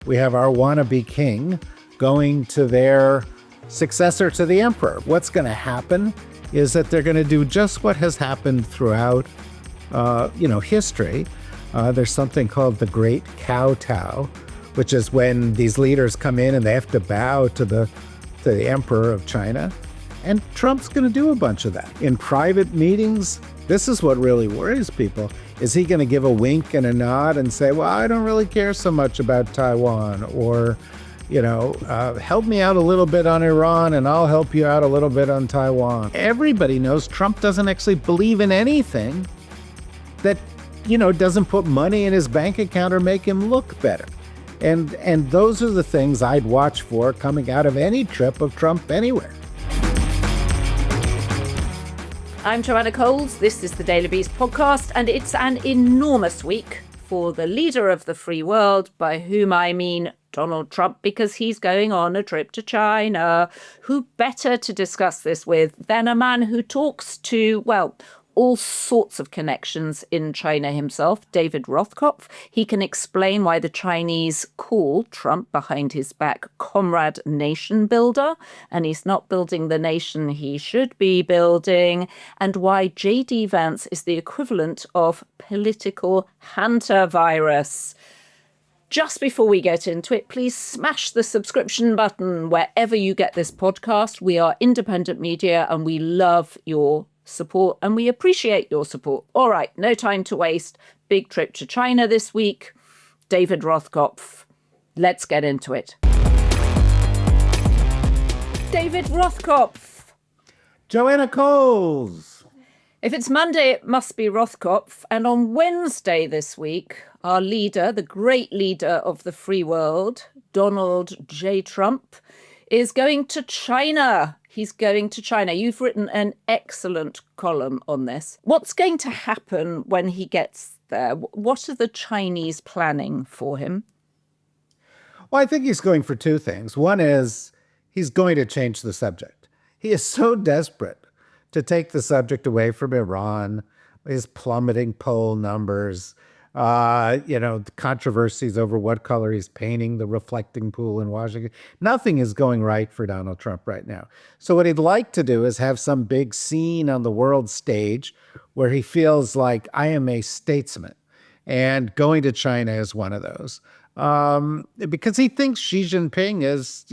We have our wannabe king going to their successor to the emperor. What's going to happen is that they're going to do just what has happened throughout, history. There's something called the Great Kowtow, which is when these leaders come in and they have to bow to the emperor of China. And Trump's going to do a bunch of that. In private meetings, this is what really worries people. Is he going to give a wink and a nod and say, well, I don't really care so much about Taiwan, or, help me out a little bit on Iran and I'll help you out a little bit on Taiwan. Everybody knows Trump doesn't actually believe in anything that, doesn't put money in his bank account or make him look better. And those are the things I'd watch for coming out of any trip of Trump anywhere. I'm Joanna Coles. This is the Daily Beast podcast, and it's an enormous week for the leader of the free world, by whom I mean Donald Trump, because he's going on a trip to China. Who better to discuss this with than a man who talks to, all sorts of connections in China himself, David Rothkopf. He can explain why the Chinese call Trump behind his back Comrade Nation Builder, and he's not building the nation he should be building, and why J.D. Vance is the equivalent of political hantavirus. Just before we get into it, please smash the subscription button wherever you get this podcast. We are independent media and we love your support and we appreciate your support. All right, no time to waste. Big trip to China this week. David Rothkopf. Let's get into it. David Rothkopf. Joanna Coles. If it's Monday, it must be Rothkopf. And on Wednesday this week, our leader, the great leader of the free world, Donald J. Trump, is going to China. He's going to China. You've written an excellent column on this. What's going to happen when he gets there? What are the Chinese planning for him? Well, I think he's going for two things. One is he's going to change the subject. He is so desperate to take the subject away from Iran, his plummeting poll numbers, the controversies over what color he's painting the reflecting pool in Washington. Nothing is going right for Donald Trump right now. So what he'd like to do is have some big scene on the world stage where he feels like, I am a statesman. And going to China is one of those. Because he thinks Xi Jinping is,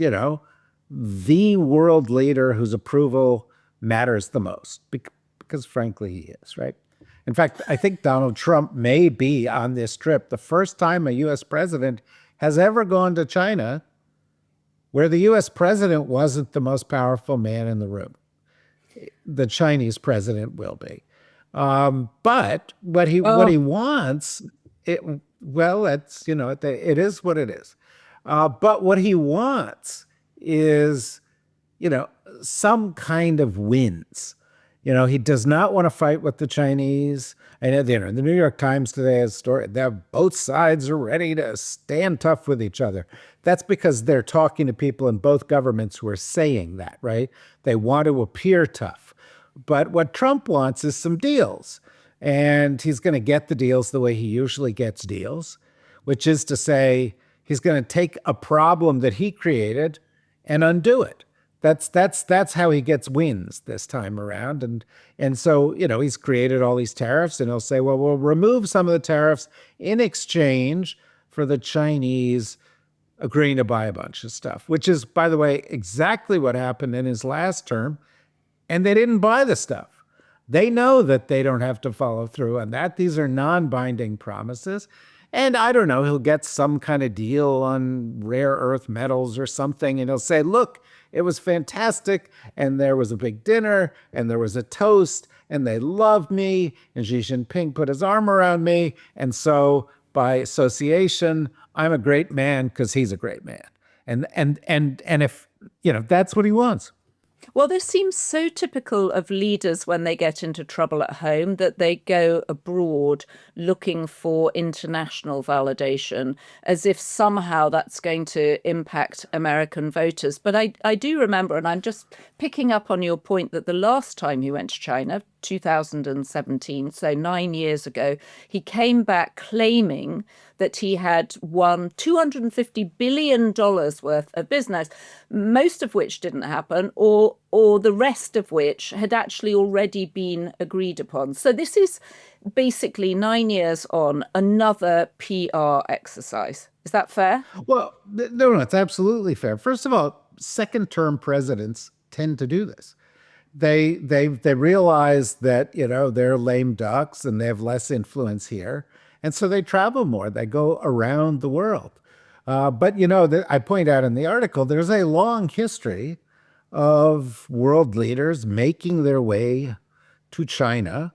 the world leader whose approval matters the most. Because frankly, he is, right? In fact, I think Donald Trump may be on this trip the first time a U.S. president has ever gone to China where the U.S. president wasn't the most powerful man in the room. The Chinese president will be. But what he wants, it is what it is. But what he wants is, some kind of wins. He does not want to fight with the Chinese. And the New York Times today has a story that both sides are ready to stand tough with each other. That's because they're talking to people in both governments who are saying that, right? They want to appear tough. But what Trump wants is some deals. And he's going to get the deals the way he usually gets deals, which is to say he's going to take a problem that he created and undo it. That's how he gets wins this time around. And so, he's created all these tariffs and he'll say, well, we'll remove some of the tariffs in exchange for the Chinese agreeing to buy a bunch of stuff, which is, by the way, exactly what happened in his last term. And they didn't buy the stuff. They know that they don't have to follow through on that. These are non-binding promises. And I don't know, he'll get some kind of deal on rare earth metals or something. And he'll say, look, it was fantastic. And there was a big dinner and there was a toast and they loved me. And Xi Jinping put his arm around me. And so by association, I'm a great man because he's a great man. And if, that's what he wants. Well, this seems so typical of leaders when they get into trouble at home that they go abroad looking for international validation, as if somehow that's going to impact American voters. But I do remember, and I'm just picking up on your point, that the last time he went to China, 2017, so 9 years ago, he came back claiming that he had won $250 billion worth of business, most of which didn't happen, or the rest of which had actually already been agreed upon. So this is basically 9 years on another PR exercise. Is that fair? Well, no, it's absolutely fair. First of all, second-term presidents tend to do this. They realize that they're lame ducks and they have less influence here, and so they travel more. They go around the world. But I point out in the article there's a long history of world leaders making their way to China,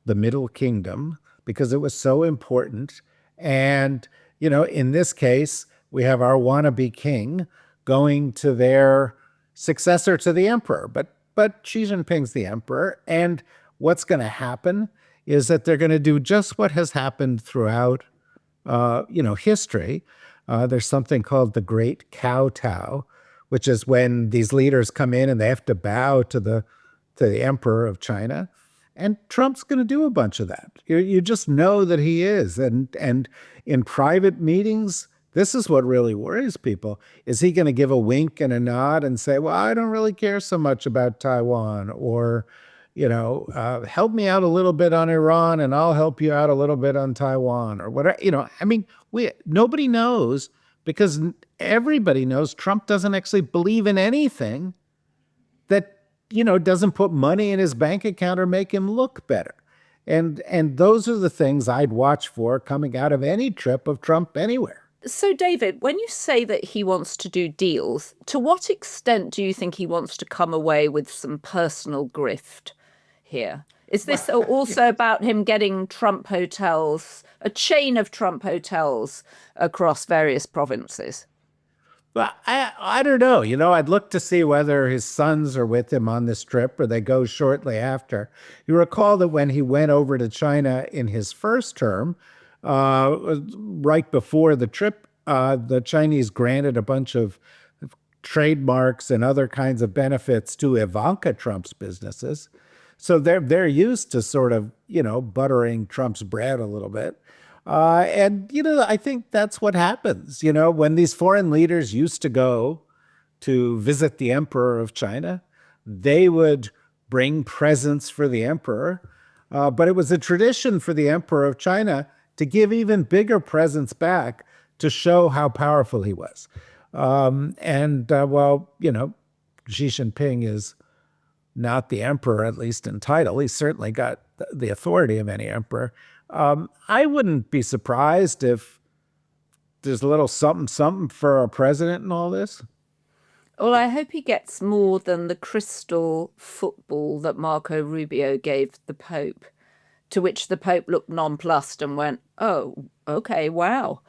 the Middle Kingdom, because it was so important. And in this case, we have our wannabe king going to their successor to the emperor, but Xi Jinping's the emperor, and what's going to happen is that they're going to do just what has happened throughout, history. There's something called the Great Kowtow, which is when these leaders come in and they have to bow to the emperor of China. And Trump's going to do a bunch of that. You just know that he is. And in private meetings, this is what really worries people. Is he going to give a wink and a nod and say, well, I don't really care so much about Taiwan, or, help me out a little bit on Iran and I'll help you out a little bit on Taiwan, or whatever. Nobody knows, because everybody knows Trump doesn't actually believe in anything that doesn't put money in his bank account or make him look better. And those are the things I'd watch for coming out of any trip of Trump anywhere. So, David, when you say that he wants to do deals, to what extent do you think he wants to come away with some personal grift here? Is this also about him getting Trump hotels, a chain of Trump hotels across various provinces? Well, I don't know. I'd look to see whether his sons are with him on this trip or they go shortly after. You recall that when he went over to China in his first term, right before the trip, the Chinese granted a bunch of trademarks and other kinds of benefits to Ivanka Trump's businesses. So they're used to sort of, buttering Trump's bread a little bit. I think that's what happens. When these foreign leaders used to go to visit the emperor of China, they would bring presents for the emperor. But it was a tradition for the emperor of China to give even bigger presents back to show how powerful he was. Xi Jinping is not the emperor, at least in title. He's certainly got the authority of any emperor. I wouldn't be surprised if there's a little something, something for a president in all this. Well, I hope he gets more than the crystal football that Marco Rubio gave the Pope, to which the Pope looked nonplussed and went, oh, okay, wow.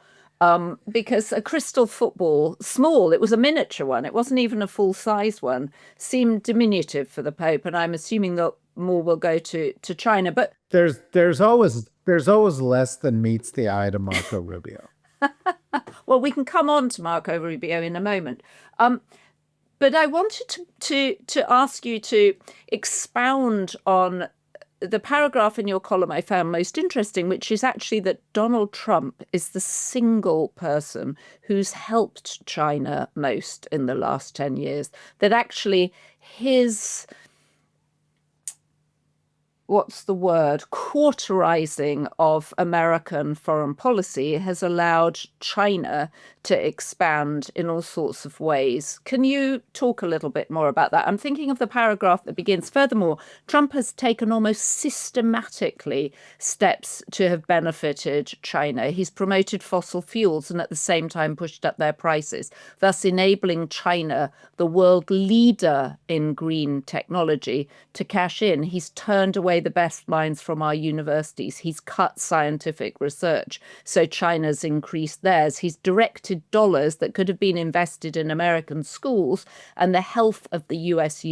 Because a crystal football, small, it was a miniature one, it wasn't even a full-size one, seemed diminutive for the Pope, and I'm assuming that more will go to China. But there's always less than meets the eye to Marco Rubio. Well, we can come on to Marco Rubio in a moment. But I wanted to ask you to expound on the paragraph in your column I found most interesting, which is actually that Donald Trump is the single person who's helped China most in the last 10 years. That actually his, cauterizing of American foreign policy has allowed China to expand in all sorts of ways. Can you talk a little bit more about that? I'm thinking of the paragraph that begins, furthermore, Trump has taken almost systematically steps to have benefited China. He's promoted fossil fuels and at the same time pushed up their prices, thus enabling China, the world leader in green technology, to cash in. He's turned away the best minds from our universities. He's cut scientific research, so China's increased theirs. He's directed dollars that could have been invested in American schools and the health of the US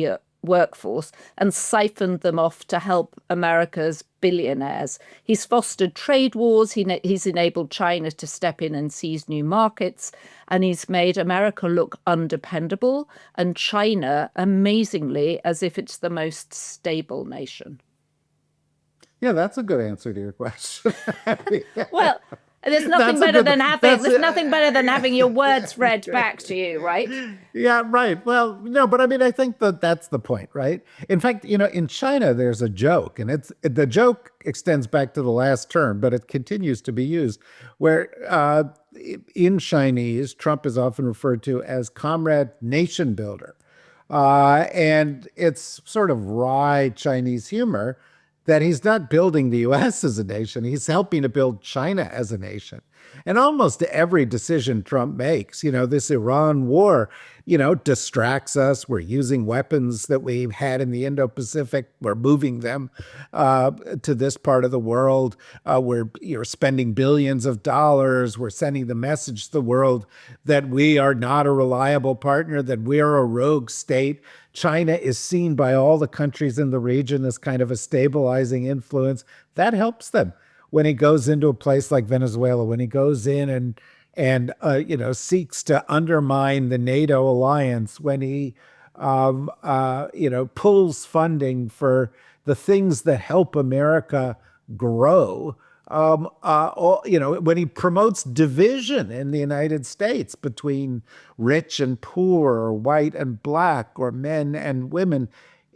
workforce and siphoned them off to help America's billionaires. He's fostered trade wars. He's enabled China to step in and seize new markets. And he's made America look undependable and China, amazingly, as if it's the most stable nation. Yeah, that's a good answer to your question. Well, There's nothing That's a better good. than having. That's There's nothing better than having your words read back to you, right? Yeah, right. Well, no, but I mean, I think that that's the point, right? In fact, in China, there's a joke, and the joke extends back to the last term, but it continues to be used, where in Chinese, Trump is often referred to as Comrade Nation Builder. And it's sort of wry Chinese humor that he's not building the US as a nation, he's helping to build China as a nation. And almost every decision Trump makes, this Iran war, distracts us. We're using weapons that we've had in the Indo-Pacific. We're moving them to this part of the world. You're spending billions of dollars. We're sending the message to the world that we are not a reliable partner, that we're a rogue state. China is seen by all the countries in the region as kind of a stabilizing influence. That helps them when he goes into a place like Venezuela, when he goes in and seeks to undermine the NATO alliance, when he pulls funding for the things that help America grow. When he promotes division in the United States between rich and poor, or white and black, or men and women,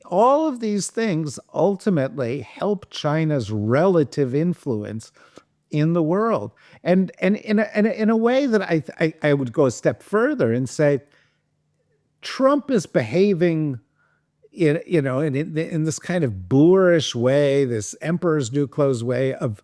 all of these things ultimately help China's relative influence in the world. And in a way that I would go a step further and say Trump is behaving in this kind of boorish way, this emperor's new clothes way of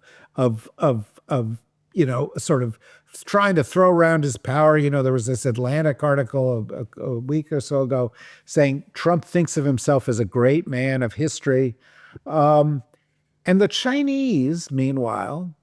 sort of trying to throw around his power. There was this Atlantic article a week or so ago saying Trump thinks of himself as a great man of history. And the Chinese, meanwhile,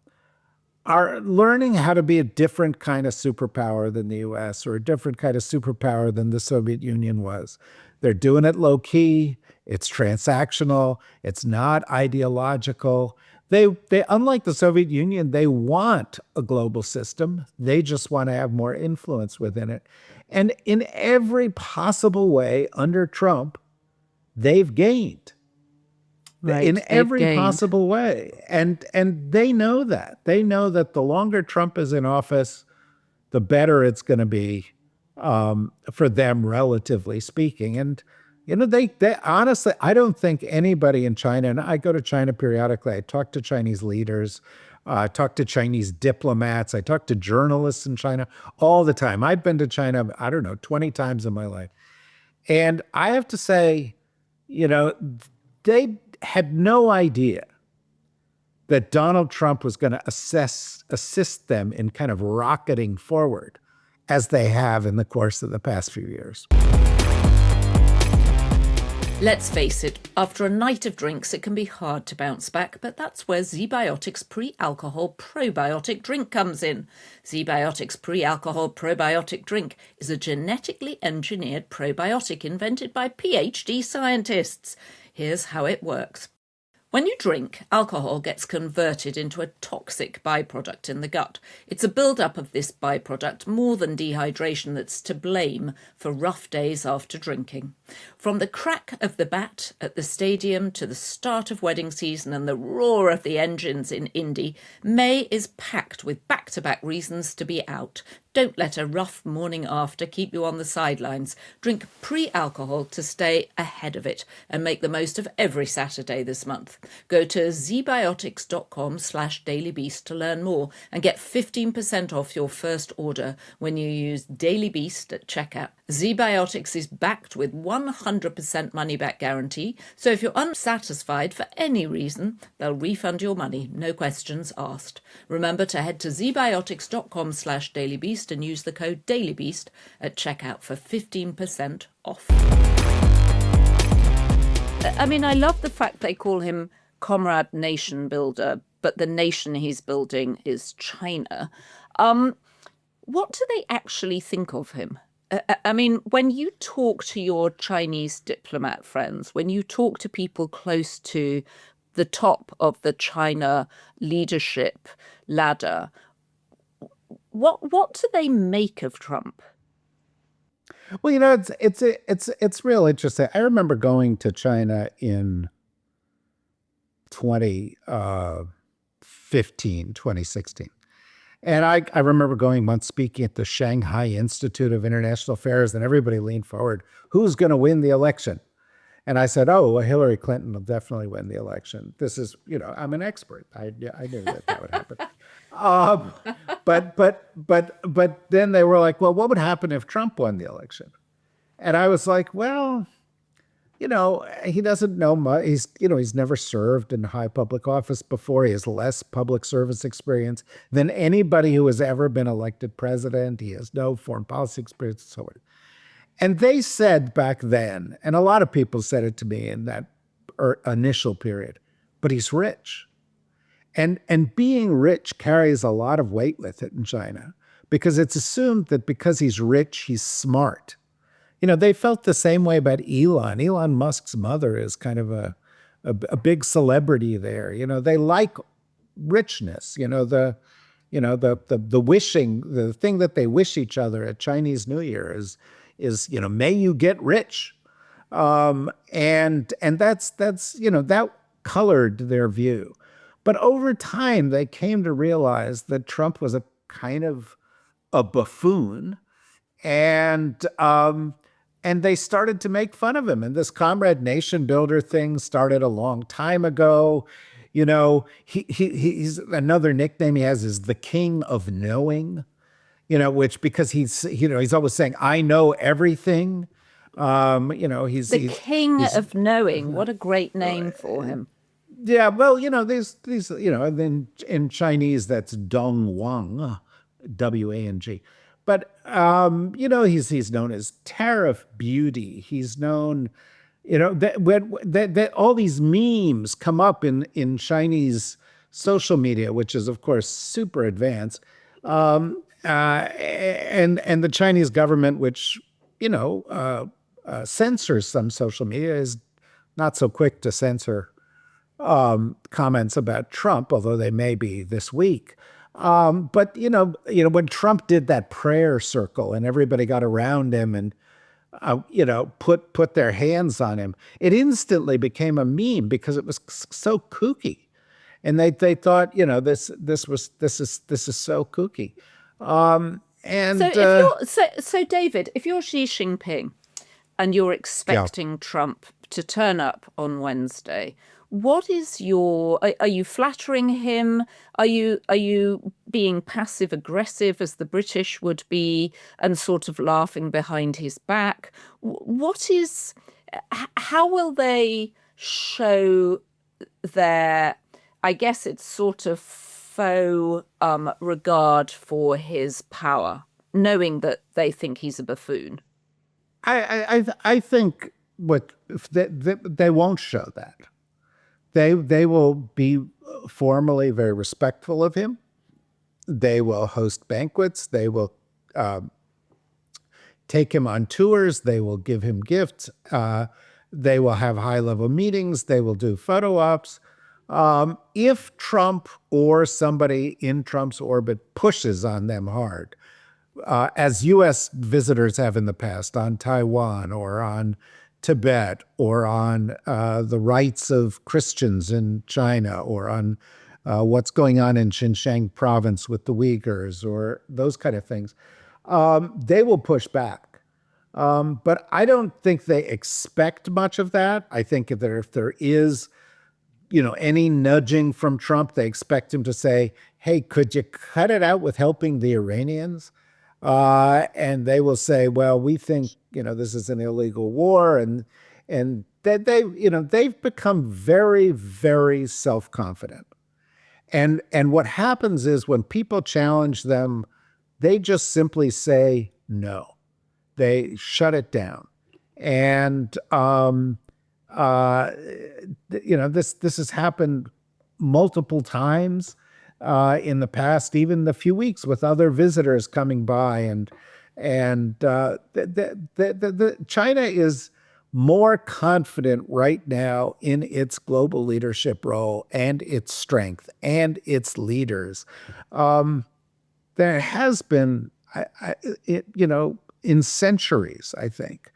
are learning how to be a different kind of superpower than the US, or a different kind of superpower than the Soviet Union was. They're doing it low key, it's transactional, it's not ideological. They unlike the Soviet Union, they want a global system. They just want to have more influence within it. And in every possible way under Trump, they've gained. Right, In they've every gained. possible way. And they know that. They know that the longer Trump is in office, the better it's going to be for them, relatively speaking. And they honestly, I don't think anybody in China, and I go to China periodically. I talk to Chinese leaders, I talk to Chinese diplomats, I talk to journalists in China all the time. I've been to China, I don't know, 20 times in my life. And I have to say, you know, they had no idea that Donald Trump was going to assist them in kind of rocketing forward as they have in the course of the past few years. Let's face it, after a night of drinks, it can be hard to bounce back, but that's where ZBiotics pre-alcohol probiotic drink comes in. ZBiotics pre-alcohol probiotic drink is a genetically engineered probiotic invented by PhD scientists. Here's how it works. When you drink, alcohol gets converted into a toxic byproduct in the gut. It's a build-up of this byproduct, more than dehydration, that's to blame for rough days after drinking. From the crack of the bat at the stadium to the start of wedding season and the roar of the engines in Indy, May is packed with back-to-back reasons to be out. Don't let a rough morning after keep you on the sidelines. Drink pre-alcohol to stay ahead of it and make the most of every Saturday this month. Go to zbiotics.com/dailybeast to learn more and get 15% off your first order when you use Daily Beast at checkout. ZBiotics is backed with 100% money-back guarantee, so if you're unsatisfied for any reason, they'll refund your money, no questions asked. Remember to head to zbiotics.com/dailybeast and use the code DailyBeast at checkout for 15% off. I mean, I love the fact they call him Comrade Nation Builder, but the nation he's building is China. What do they actually think of him? I mean, when you talk to your Chinese diplomat friends, when you talk to people close to the top of the China leadership ladder, what do they make of Trump? Well, it's real interesting. I remember going to China in 2016, And I remember going once speaking at the Shanghai Institute of International Affairs, and everybody leaned forward. Who's going to win the election? And I said, oh, well, Hillary Clinton will definitely win the election. This is, I'm an expert. I knew that would happen. Um, but then they were like, well, what would happen if Trump won the election? And I was like, well, he doesn't know much. He's never served in high public office before. He has less public service experience than anybody who has ever been elected president. He has no foreign policy experience and so on. And they said back then, and a lot of people said it to me in that initial period, but he's rich. And being rich carries a lot of weight with it in China because it's assumed that because he's rich, he's smart. They felt the same way about Elon. Elon Musk's mother is kind of a big celebrity there. They like richness. The wishing, the thing that they wish each other at Chinese New Year is may you get rich. And that's that colored their view. But over time, they came to realize that Trump was a kind of a buffoon, and they started to make fun of him. And this Comrade Nation Builder thing started a long time ago. He's another nickname he has is the King of Knowing. Which because he's always saying I know everything. He's the King of Knowing. What a great name for him. Yeah, well, these and then in Chinese that's Dong Wang, Wang. But he's known as Tariff Beauty. He's known, that all these memes come up in Chinese social media, which is of course super advanced. And the Chinese government, which censors some social media, is not so quick to censor comments about Trump, although they may be this week. But when Trump did that prayer circle and everybody got around him and put their hands on him, it instantly became a meme because it was so kooky, and they thought this is so kooky. So David, if you're Xi Jinping and you're expecting Trump to turn up on Wednesday, what is are you flattering him? Are you being passive aggressive as the British would be and sort of laughing behind his back? How will they show their, I guess it's sort of faux regard for his power, knowing that they think he's a buffoon? I think they won't show that. They will be formally very respectful of him. They will host banquets. They will take him on tours. They will give him gifts. They will have high-level meetings. They will do photo ops. If Trump or somebody in Trump's orbit pushes on them hard, as U.S. visitors have in the past on Taiwan or on Tibet or on the rights of Christians in China or on what's going on in Xinjiang province with the Uyghurs or those kind of things, they will push back. But I don't think they expect much of that. I think that if there is, any nudging from Trump, they expect him to say, hey, could you cut it out with helping the Iranians? And they will say, well, we think, this is an illegal war. And they've become very, very self-confident. And what happens is when people challenge them, they just simply say no. They shut it down. And, this has happened multiple times in the past, even the few weeks with other visitors coming by. And China is more confident right now in its global leadership role and its strength and its leaders. There has been, in centuries, I think.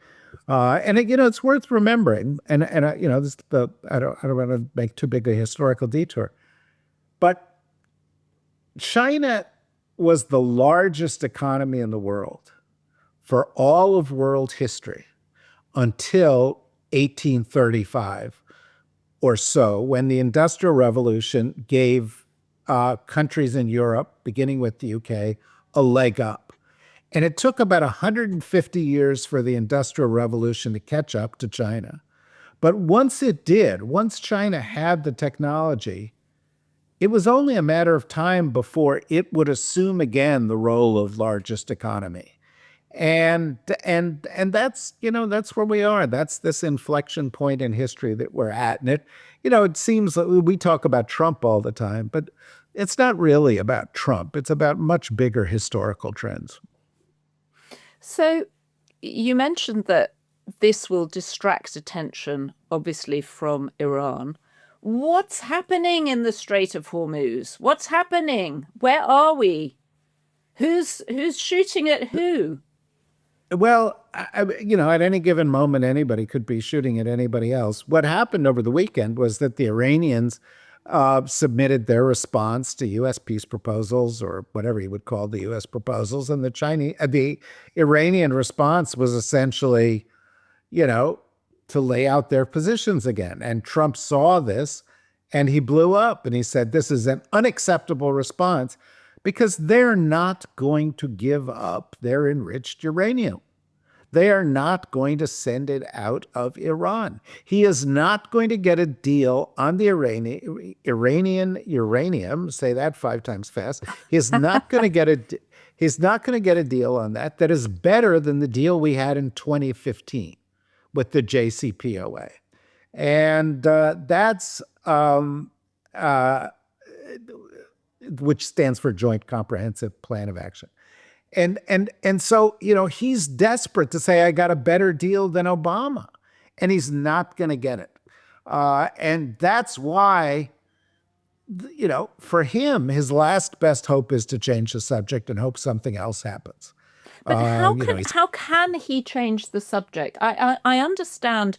And it's worth remembering. And I don't want to make too big a historical detour, but China was the largest economy in the world for all of world history until 1835 or so, when the Industrial Revolution gave countries in Europe, beginning with the UK, a leg up. And it took about 150 years for the Industrial Revolution to catch up to China. But once it did, once China had the technology, it was only a matter of time before it would assume again the role of largest economy. And that's, that's where we are. That's this inflection point in history that we're at. And it seems that we talk about Trump all the time, but it's not really about Trump. It's about much bigger historical trends. So you mentioned that this will distract attention, obviously, from Iran. What's happening in the Strait of Hormuz? What's happening? Where are we? Who's shooting at who? Well, at any given moment, anybody could be shooting at anybody else. What happened over the weekend was that the Iranians submitted their response to U.S. peace proposals, or whatever you would call the U.S. proposals, and the Iranian response was essentially, to lay out their positions again. And Trump saw this, and he blew up, and he said, "This is an unacceptable response." Because they're not going to give up their enriched uranium. They are not going to send it out of Iran. He is not going to get a deal on the Iranian uranium. Say that 5 times fast. He's not going to get a deal on that is better than the deal we had in 2015 with the JCPOA, and that's. Which stands for Joint Comprehensive Plan of Action. And so, he's desperate to say, I got a better deal than Obama, and he's not going to get it. And that's why, for him, his last best hope is to change the subject and hope something else happens. But how can he change the subject? I understand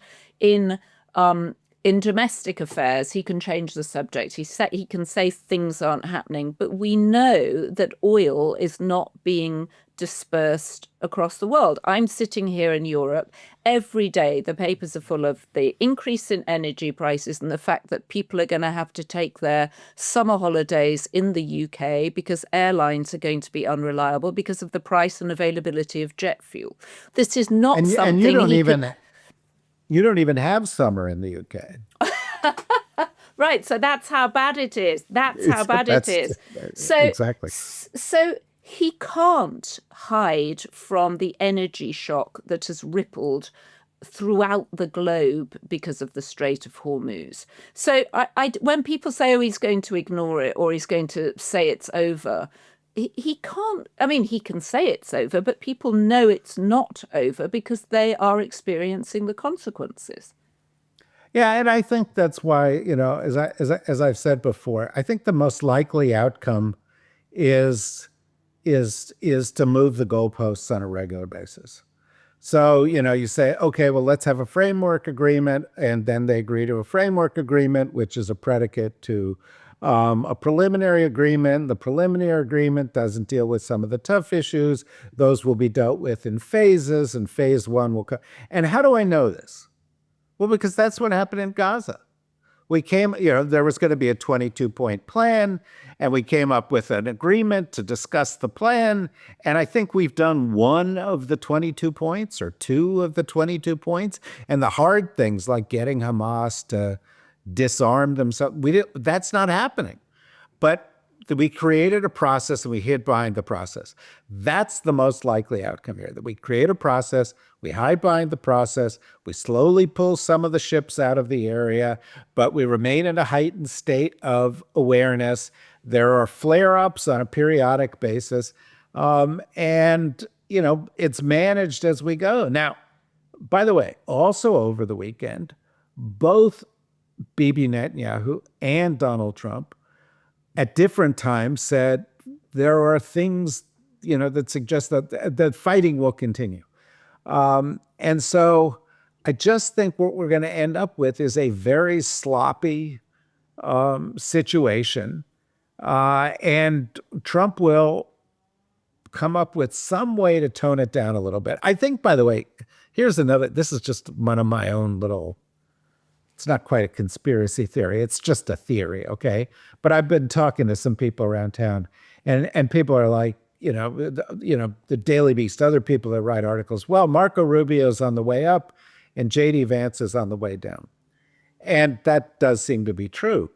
in domestic affairs, he can change the subject. He can say things aren't happening, but we know that oil is not being dispersed across the world. I'm sitting here in Europe. Every day, the papers are full of the increase in energy prices and the fact that people are going to have to take their summer holidays in the UK because airlines are going to be unreliable because of the price and availability of jet fuel. This is not something. And you don't even have summer in the UK. Right. So that's how bad it is. So exactly. So he can't hide from the energy shock that has rippled throughout the globe because of the Strait of Hormuz. So when people say, oh, he's going to ignore it or he's going to say it's over, he can't. I mean, he can say it's over, but people know it's not over because they are experiencing the consequences. Yeah, and I think that's why, as I've said before, I think the most likely outcome is to move the goalposts on a regular basis. So, you say, okay, well, let's have a framework agreement, and then they agree to a framework agreement, which is a predicate to a preliminary agreement. The preliminary agreement doesn't deal with some of the tough issues. Those will be dealt with in phases, and phase 1 will come. And how do I know this? Well, because that's what happened in Gaza. There was going to be a 22-point plan, and we came up with an agreement to discuss the plan. And I think we've done 1 of the 22 points or 2 of the 22 points. And the hard things like getting Hamas to disarm themselves, that's not happening. But we created a process and we hid behind the process. That's the most likely outcome here, that we create a process, we hide behind the process, we slowly pull some of the ships out of the area, but we remain in a heightened state of awareness. There are flare-ups on a periodic basis, and it's managed as we go. Now, by the way, also over the weekend, both Bibi Netanyahu and Donald Trump at different times said there are things, that suggest that the fighting will continue. And so I just think what we're going to end up with is a very sloppy situation. And Trump will come up with some way to tone it down a little bit. I think, by the way, here's another, this is just one of my own little, it's not quite a conspiracy theory. It's just a theory, okay? But I've been talking to some people around town, and people are like, the Daily Beast, other people that write articles. Well, Marco Rubio's on the way up, and JD Vance is on the way down, and that does seem to be true.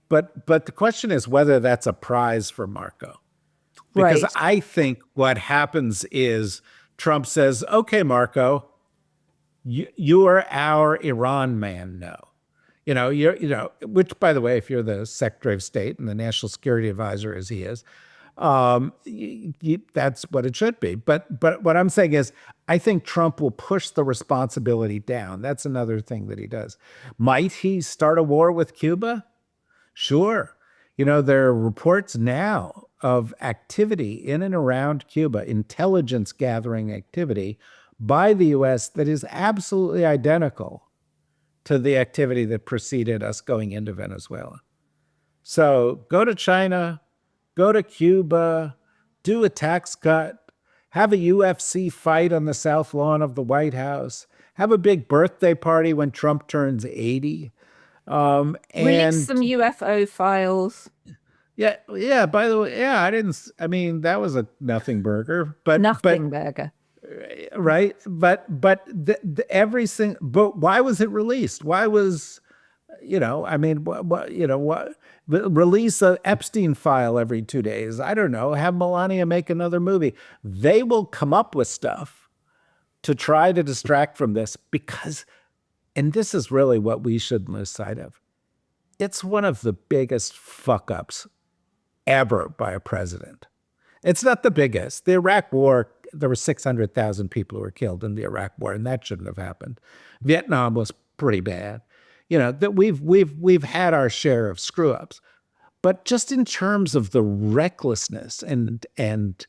But the question is whether that's a prize for Marco, because Right. I think what happens is Trump says, "Okay, Marco, you are our Iran man now." Which, by the way, if you're the Secretary of State and the National Security Advisor, as he is, that's what it should be. But what I'm saying is, I think Trump will push the responsibility down. That's another thing that he does. Might he start a war with Cuba? Sure. There are reports now of activity in and around Cuba, intelligence gathering activity by the U.S. that is absolutely identical to the activity that preceded us going into Venezuela. So go to China, go to Cuba, do a tax cut, have a UFC fight on the South Lawn of the White House, have a big birthday party when Trump turns 80. Release And some UFO files. yeah, by the way, yeah, I mean, that was a nothing burger, Nothing burger. right. But why was it released? Why was, I mean, what, release a Epstein file every 2 days. I don't know. Have Melania make another movie. They will come up with stuff to try to distract from this because, and this is really what we shouldn't lose sight of. It's one of the biggest fuck ups ever by a president. It's not the biggest. The Iraq War, there were 600,000 people who were killed in the Iraq War, and that shouldn't have happened. Vietnam was pretty bad. That we've had our share of screw ups, but just in terms of the recklessness and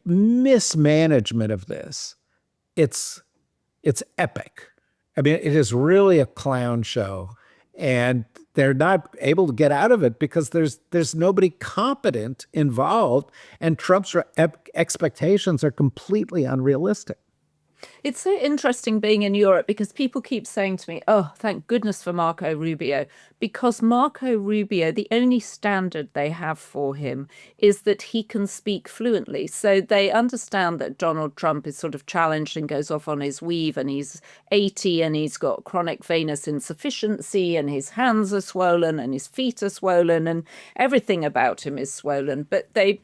mismanagement of this, it's epic. I mean, it is really a clown show, and they're not able to get out of it because there's nobody competent involved, and Trump's expectations are completely unrealistic. It's so interesting being in Europe because people keep saying to me, oh, thank goodness for Marco Rubio. Because Marco Rubio, the only standard they have for him is that he can speak fluently. So they understand that Donald Trump is sort of challenged and goes off on his weave, and he's 80 and he's got chronic venous insufficiency and his hands are swollen and his feet are swollen and everything about him is swollen. But they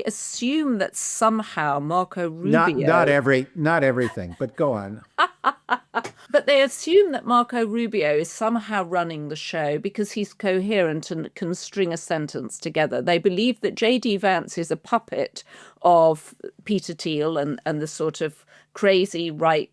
assume that somehow Marco Rubio. Not everything, but go on. But they assume that Marco Rubio is somehow running the show because he's coherent and can string a sentence together. They believe that J.D. Vance is a puppet of Peter Thiel and the sort of crazy right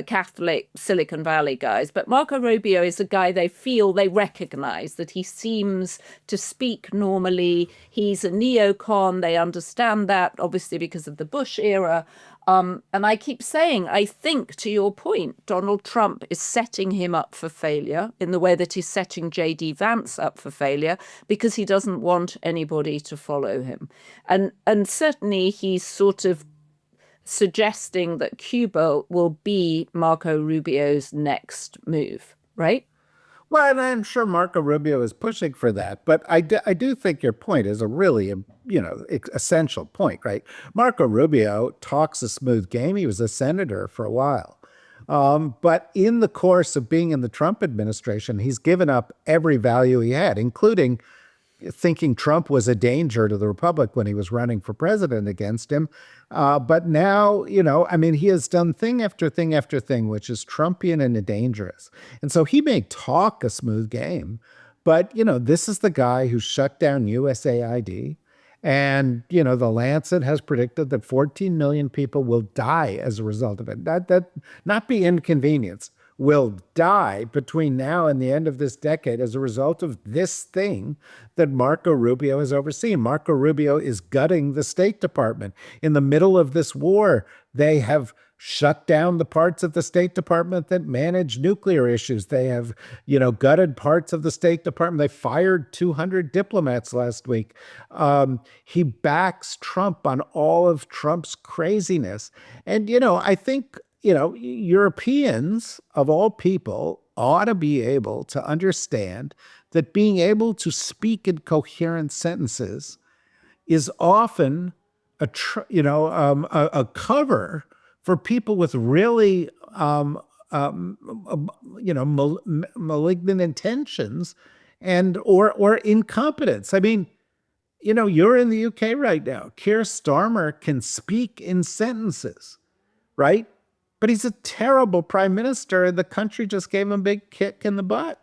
Catholic Silicon Valley guys. But Marco Rubio is a guy they feel they recognize, that he seems to speak normally. He's a neocon. They understand that, obviously, because of the Bush era. And I keep saying, I think, to your point, Donald Trump is setting him up for failure in the way that he's setting J.D. Vance up for failure because he doesn't want anybody to follow him. And certainly he's sort of suggesting that Cuba will be Marco Rubio's next move, right? Well, and I'm sure Marco Rubio is pushing for that, but I do think your point is a really, essential point, right? Marco Rubio talks a smooth game. He was a senator for a while. But in the course of being in the Trump administration, he's given up every value he had, including thinking Trump was a danger to the Republic when he was running for president against him. But now, he has done thing after thing after thing, which is Trumpian and dangerous. And so he may talk a smooth game, but, this is the guy who shut down USAID. And, the Lancet has predicted that 14 million people will die as a result of it. That not be inconvenienced. will die between now and the end of this decade as a result of this thing that Marco Rubio has overseen. Marco Rubio is gutting the State Department. In the middle of this war, they have shut down the parts of the State Department that manage nuclear issues. They have, gutted parts of the State Department. They fired 200 diplomats last week. He backs Trump on all of Trump's craziness. And, I think, Europeans of all people ought to be able to understand that being able to speak in coherent sentences is often a cover for people with really malignant intentions and or incompetence. I mean, you're in the UK right now. Keir Starmer can speak in sentences, right? But he's a terrible prime minister, and the country just gave him a big kick in the butt.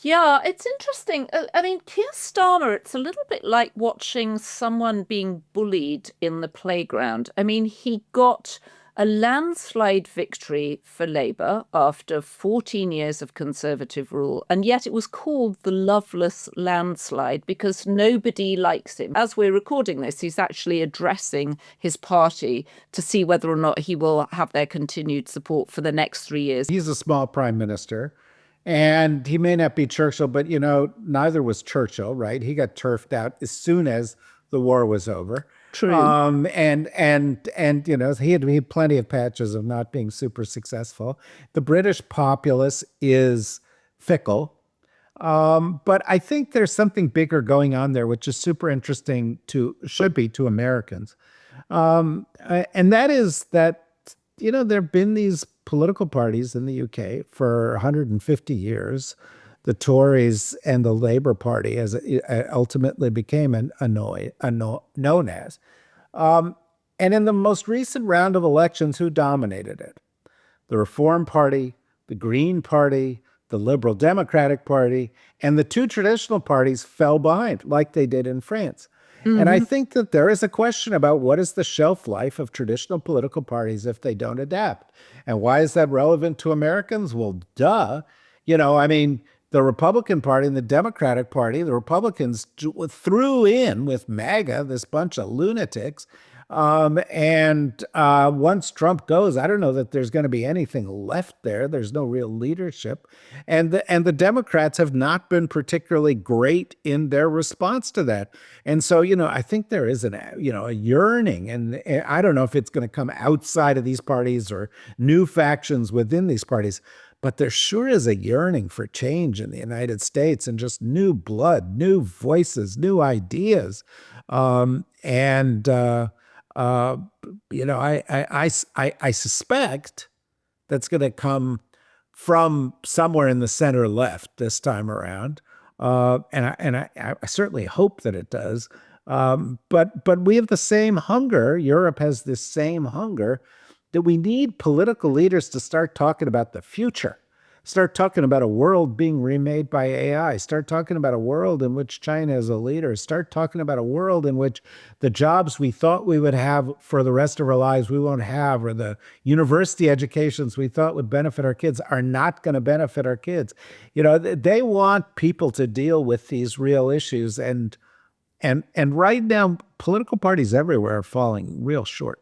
Yeah, it's interesting. I mean, Keir Starmer, it's a little bit like watching someone being bullied in the playground. I mean, he got a landslide victory for Labour after 14 years of Conservative rule, and yet it was called the Loveless landslide because nobody likes him. As we're recording this, he's actually addressing his party to see whether or not he will have their continued support for the next 3 years. He's a small prime minister. And he may not be Churchill, but, neither was Churchill, right? He got turfed out as soon as the war was over. True. And he had plenty of patches of not being super successful. The British populace is fickle. But I think there's something bigger going on there, which is super interesting should be to Americans. And that is that, there have been these political parties in the UK for 150 years, the Tories and the Labour Party, as it ultimately became known as. And in the most recent round of elections, who dominated it? The Reform Party, the Green Party, the Liberal Democratic Party, and the two traditional parties fell behind, like they did in France. Mm-hmm. And I think that there is a question about what is the shelf life of traditional political parties if they don't adapt. And why is that relevant to Americans? Well, duh. The Republican Party and the Democratic Party, the Republicans threw in with MAGA, this bunch of lunatics. And once Trump goes, I don't know that there's going to be anything left there. There's no real leadership. And the Democrats have not been particularly great in their response to that. And so, I think there is a yearning, and I don't know if it's going to come outside of these parties or new factions within these parties, but there sure is a yearning for change in the United States and just new blood, new voices, new ideas. I suspect that's going to come from somewhere in the center left this time around, and I certainly hope that it does. But we have the same hunger. Europe has this same hunger that we need political leaders to start talking about the future. Start talking about a world being remade by AI. Start talking about a world in which China is a leader. Start talking about a world in which the jobs we thought we would have for the rest of our lives we won't have, or the university educations we thought would benefit our kids are not going to benefit our kids. They want people to deal with these real issues. And right now, political parties everywhere are falling real short.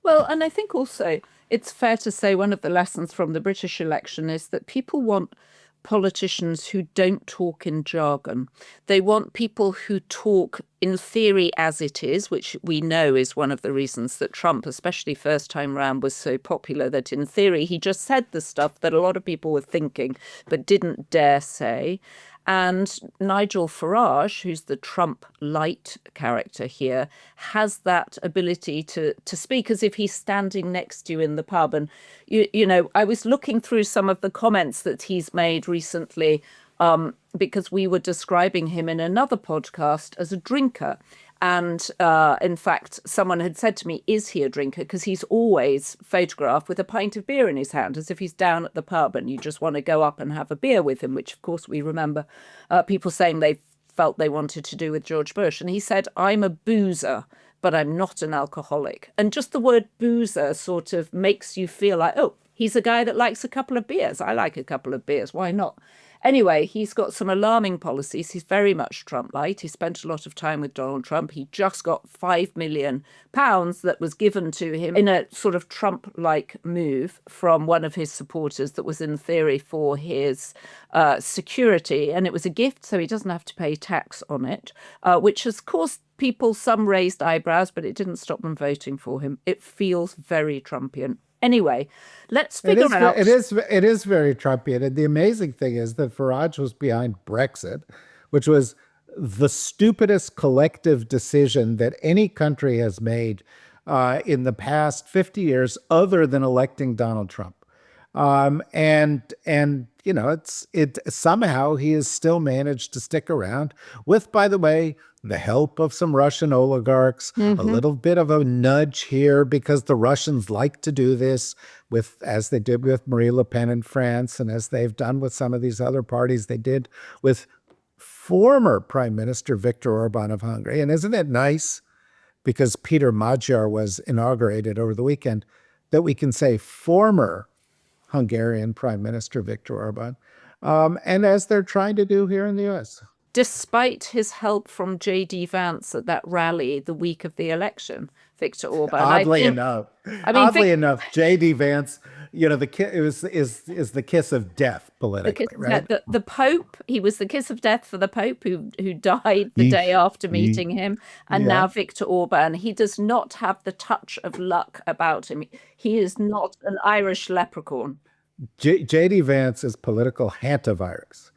Well, and I think also it's fair to say one of the lessons from the British election is that people want politicians who don't talk in jargon. They want people who talk in theory as it is, which we know is one of the reasons that Trump, especially first time round, was so popular, that in theory he just said the stuff that a lot of people were thinking but didn't dare say. And Nigel Farage, who's the Trump light character here, has that ability to speak as if he's standing next to you in the pub. And, I was looking through some of the comments that he's made recently because we were describing him in another podcast as a drinker. And in fact, someone had said to me, is he a drinker? Because he's always photographed with a pint of beer in his hand, as if he's down at the pub and you just want to go up and have a beer with him, which, of course, we remember people saying they felt they wanted to do with George Bush. And he said, I'm a boozer, but I'm not an alcoholic. And just the word boozer sort of makes you feel like, oh, He's a guy that likes a couple of beers. I like a couple of beers. Why not? Anyway, he's got some alarming policies. He's very much Trump light. He spent a lot of time with Donald Trump. He just got £5 million that was given to him in a sort of Trump like move from one of his supporters that was in theory for his security. And it was a gift, so he doesn't have to pay tax on it, which has caused people some raised eyebrows, but it didn't stop them voting for him. It feels very Trumpian. Anyway, let's figure out. It is very Trumpian. And the amazing thing is that Farage was behind Brexit, which was the stupidest collective decision that any country has made in the past 50 years, other than electing Donald Trump. And it somehow he has still managed to stick around with, by the way, the help of some Russian oligarchs, a little bit of a nudge here because the Russians like to do this as they did with Marine Le Pen in France, and as they've done with some of these other parties, they did with former Prime Minister Viktor Orban of Hungary. And isn't it nice, because Peter Magyar was inaugurated over the weekend, that we can say former Hungarian Prime Minister Viktor Orban, and as they're trying to do here in the U.S. Despite his help from J.D. Vance at that rally the week of the election, Viktor Orban. Oddly enough, J.D. Vance, is the kiss of death politically, right? The Pope, he was the kiss of death for the Pope who died the day after meeting him. And now Viktor Orban, he does not have the touch of luck about him. He is not an Irish leprechaun. J.D. Vance is political hantavirus.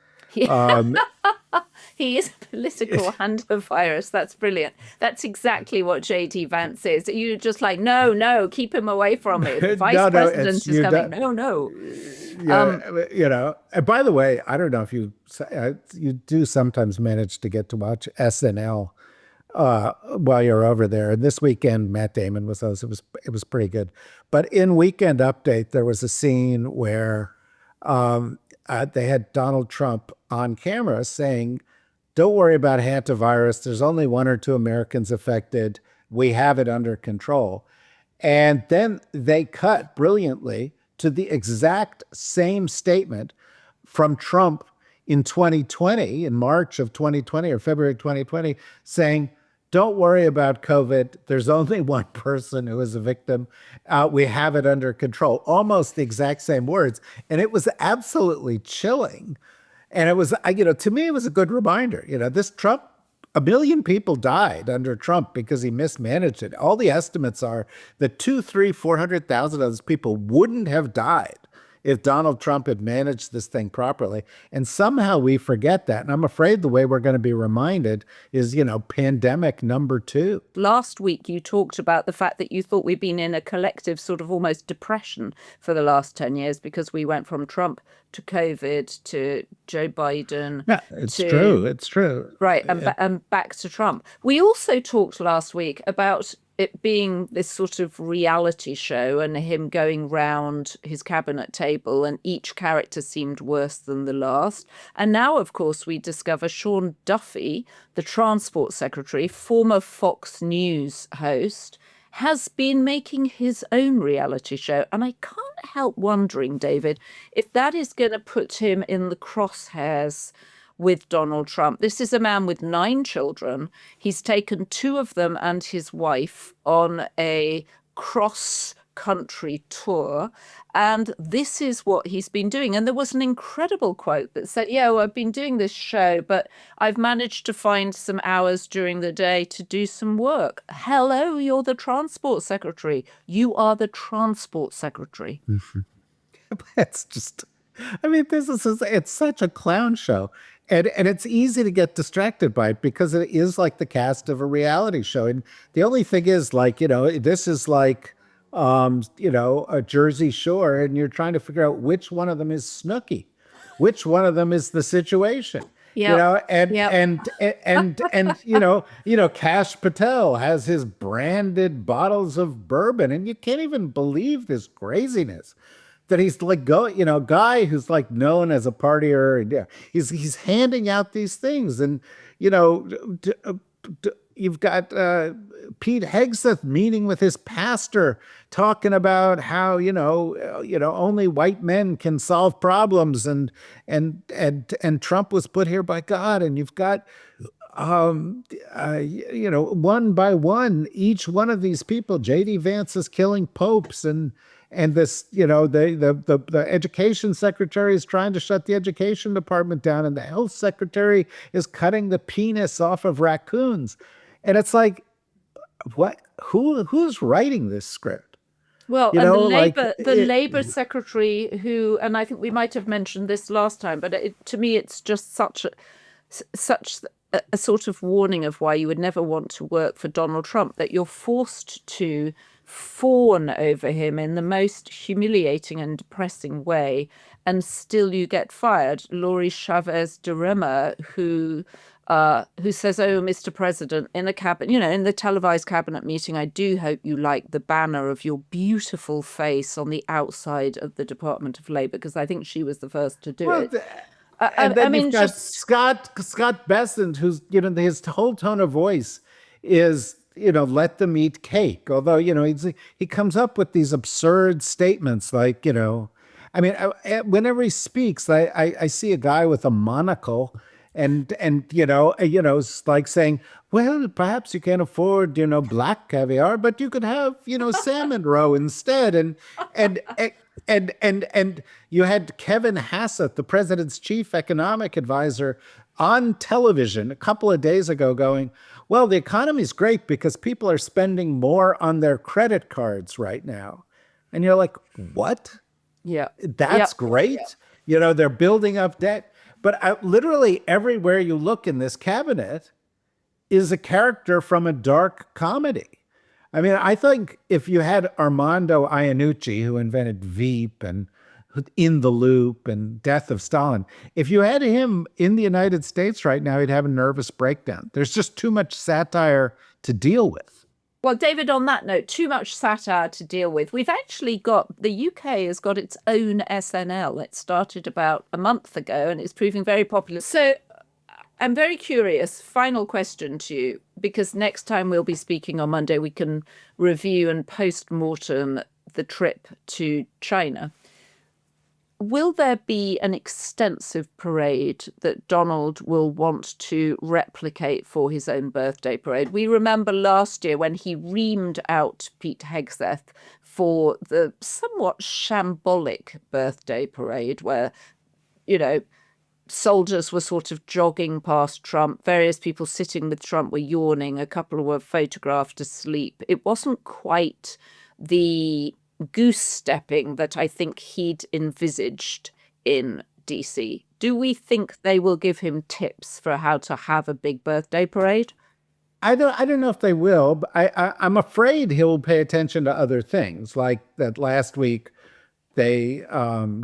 He is a political hantavirus. That's brilliant. That's exactly what J.D. Vance is. You're just like, no, keep him away from me. The vice president is coming. No. And by the way, I don't know if you do sometimes manage to get to watch SNL while you're over there. And this weekend, Matt Damon was those. It was pretty good. But in Weekend Update, there was a scene where they had Donald Trump on camera saying, "Don't worry about hantavirus. There's only 1 or 2 Americans affected. We have it under control." And then they cut brilliantly to the exact same statement from Trump in 2020, in March of 2020 or February 2020, saying, "Don't worry about COVID. There's only 1 person who is a victim. We have it under control." Almost the exact same words. And it was absolutely chilling. And it was, to me, it was a good reminder. This Trump, 1 million people died under Trump because he mismanaged it. All the estimates are that 2, 3, 400,000 of those people wouldn't have died if Donald Trump had managed this thing properly. And somehow we forget that. And I'm afraid the way we're going to be reminded is, pandemic number 2. Last week, you talked about the fact that you thought we'd been in a collective sort of almost depression for the last 10 years because we went from Trump to COVID to Joe Biden. Yeah, it's true. It's true. Right. And back to Trump. We also talked last week about it being this sort of reality show and him going round his cabinet table and each character seemed worse than the last. And now, of course, we discover Sean Duffy, the transport secretary, former Fox News host, has been making his own reality show. And I can't help wondering, David, if that is going to put him in the crosshairs with Donald Trump. This is a man with 9 children. He's taken 2 of them and his wife on a cross-country tour. And this is what he's been doing. And there was an incredible quote that said, I've been doing this show, but I've managed to find some hours during the day to do some work. Hello, you're the transport secretary. You are the transport secretary. Mm-hmm. It's just, it's such a clown show. And it's easy to get distracted by it because it is like the cast of a reality show. And the only thing is, this is like, a Jersey Shore, and you're trying to figure out which one of them is Snooki, which one of them is the situation. And Kash Patel has his branded bottles of bourbon, and you can't even believe this craziness. That he's like guy who's like known as a partier. And he's handing out these things, and you've got Pete Hegseth meeting with his pastor, talking about how only white men can solve problems, and Trump was put here by God, and you've got one by one, each one of these people, J.D. Vance is killing popes, and this, the education secretary is trying to shut the education department down, and the health secretary is cutting the penis off of raccoons. And it's like, what? Who's writing this script? Well, You and know, like the Labour secretary who, and I think we might have mentioned this last time, but to me, it's just such a sort of warning of why you would never want to work for Donald Trump, that you're forced to fawn over him in the most humiliating and depressing way, and still you get fired. Laurie Chavez de Rema, who says, "Oh, Mr. President, in in the televised cabinet meeting, I do hope you like the banner of your beautiful face on the outside of the Department of Labor," because I think she was the first to do well, it. and I then you've mean, got just Scott Bessent, who's his whole tone of voice is let them eat cake. Although he comes up with these absurd statements like I mean, whenever he speaks, I see a guy with a monocle. And it's like saying, well, perhaps you can't afford black caviar, but you could have salmon roe instead. And and you had Kevin Hassett, the president's chief economic advisor, on television a couple of days ago going, well, the economy's great because people are spending more on their credit cards right now. And you're like, what? yeah, yeah. That's great. They're building up debt. But literally everywhere you look in this cabinet is a character from a dark comedy. I mean, I think if you had Armando Iannucci, who invented Veep and In the Loop and Death of Stalin, if you had him in the United States right now, he'd have a nervous breakdown. There's just too much satire to deal with. Well, David, on that note, too much satire to deal with. We've actually got, the UK has got its own SNL. It started about a month ago and it's proving very popular. So I'm very curious, final question to you, because next time we'll be speaking on Monday, we can review and post-mortem the trip to China. Will there be an extensive parade that Donald will want to replicate for his own birthday parade? We remember last year when he reamed out Pete Hegseth for the somewhat shambolic birthday parade where, soldiers were sort of jogging past Trump. Various people sitting with Trump were yawning. A couple were photographed asleep. It wasn't quite the goose stepping that I think he'd envisaged in DC. Do we think they will give him tips for how to have a big birthday parade? I don't know if they will, but I'm afraid he'll pay attention to other things. Like that last week, they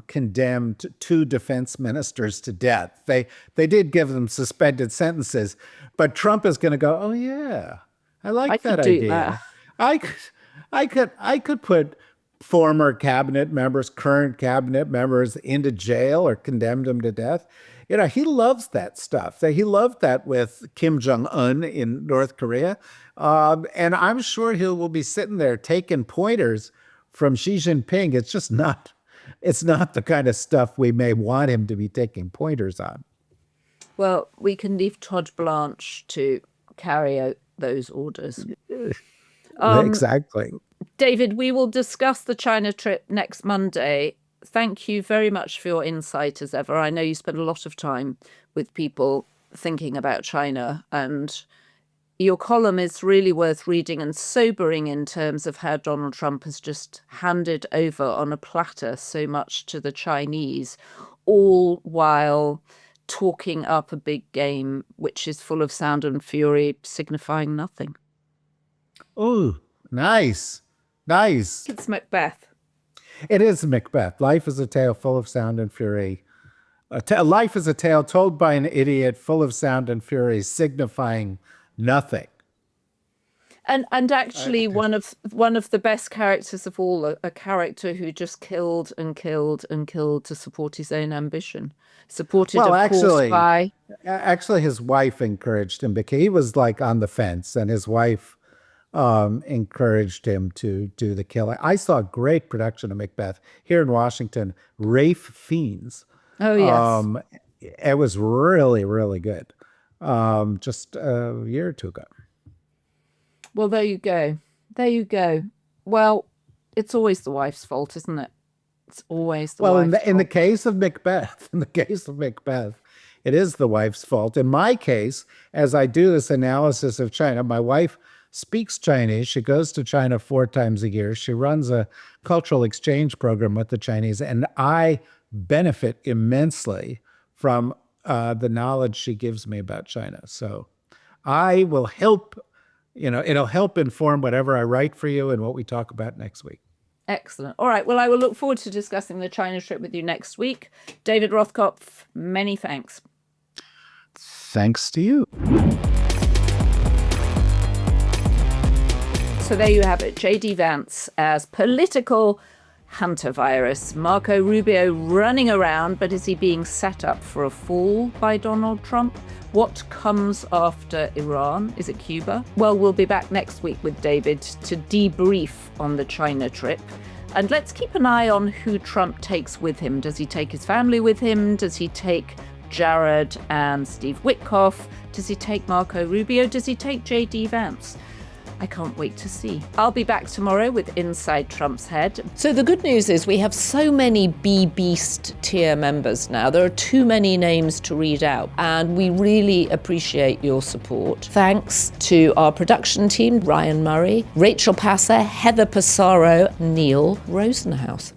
condemned two defense ministers to death. They did give them suspended sentences, but Trump is going to go, oh yeah, I I like that could do idea. that. I could, I could put former cabinet members, current cabinet members into jail or condemn them to death. He loves that stuff. He loved that with Kim Jong-un in North Korea. And I'm sure he will be sitting there taking pointers from Xi Jinping. It's not the kind of stuff we may want him to be taking pointers on. Well, we can leave Todd Blanche to carry out those orders. Exactly. David, we will discuss the China trip next Monday. Thank you very much for your insight as ever. I know you spend a lot of time with people thinking about China, and your column is really worth reading and sobering in terms of how Donald Trump has just handed over on a platter so much to the Chinese, all while talking up a big game which is full of sound and fury, signifying nothing. Oh, nice. Nice. It's Macbeth. It is Macbeth. Life is a tale full of sound and fury. Life is a tale told by an idiot full of sound and fury, signifying nothing. And actually, one of the best characters of all, a character who just killed and killed and killed to support his own ambition. Supported, Well, of course, by actually, his wife encouraged him because he was like on the fence, and his wife encouraged him to do the killing. I saw a great production of Macbeth here in Washington, Rafe Fiennes. oh yes. It was really, really good. Just a year or two ago. Well, there you go. There you go. Well, it's always the wife's fault, isn't it? It's always the Well, wife's in the fault. case of Macbeth, it is the wife's fault. In my case, as I do this analysis of China, my wife speaks Chinese. She goes to China 4 times a year. She runs a cultural exchange program with the Chinese, and I benefit immensely from the knowledge she gives me about China. So I will help, it'll help inform whatever I write for you and what we talk about next week. Excellent. All right. Well, I will look forward to discussing the China trip with you next week. David Rothkopf, many thanks. Thanks to you. So there you have it. J.D. Vance as political hantavirus. Marco Rubio running around, but is he being set up for a fall by Donald Trump? What comes after Iran? Is it Cuba? Well, we'll be back next week with David to debrief on the China trip. And let's keep an eye on who Trump takes with him. Does he take his family with him? Does he take Jared and Steve Witkoff? Does he take Marco Rubio? Does he take J.D. Vance? I can't wait to see. I'll be back tomorrow with Inside Trump's Head. So the good news is we have so many B-Beast tier members now. There are too many names to read out, and we really appreciate your support. Thanks to our production team, Ryan Murray, Rachel Passer, Heather Passaro, Neil Rosenhaus.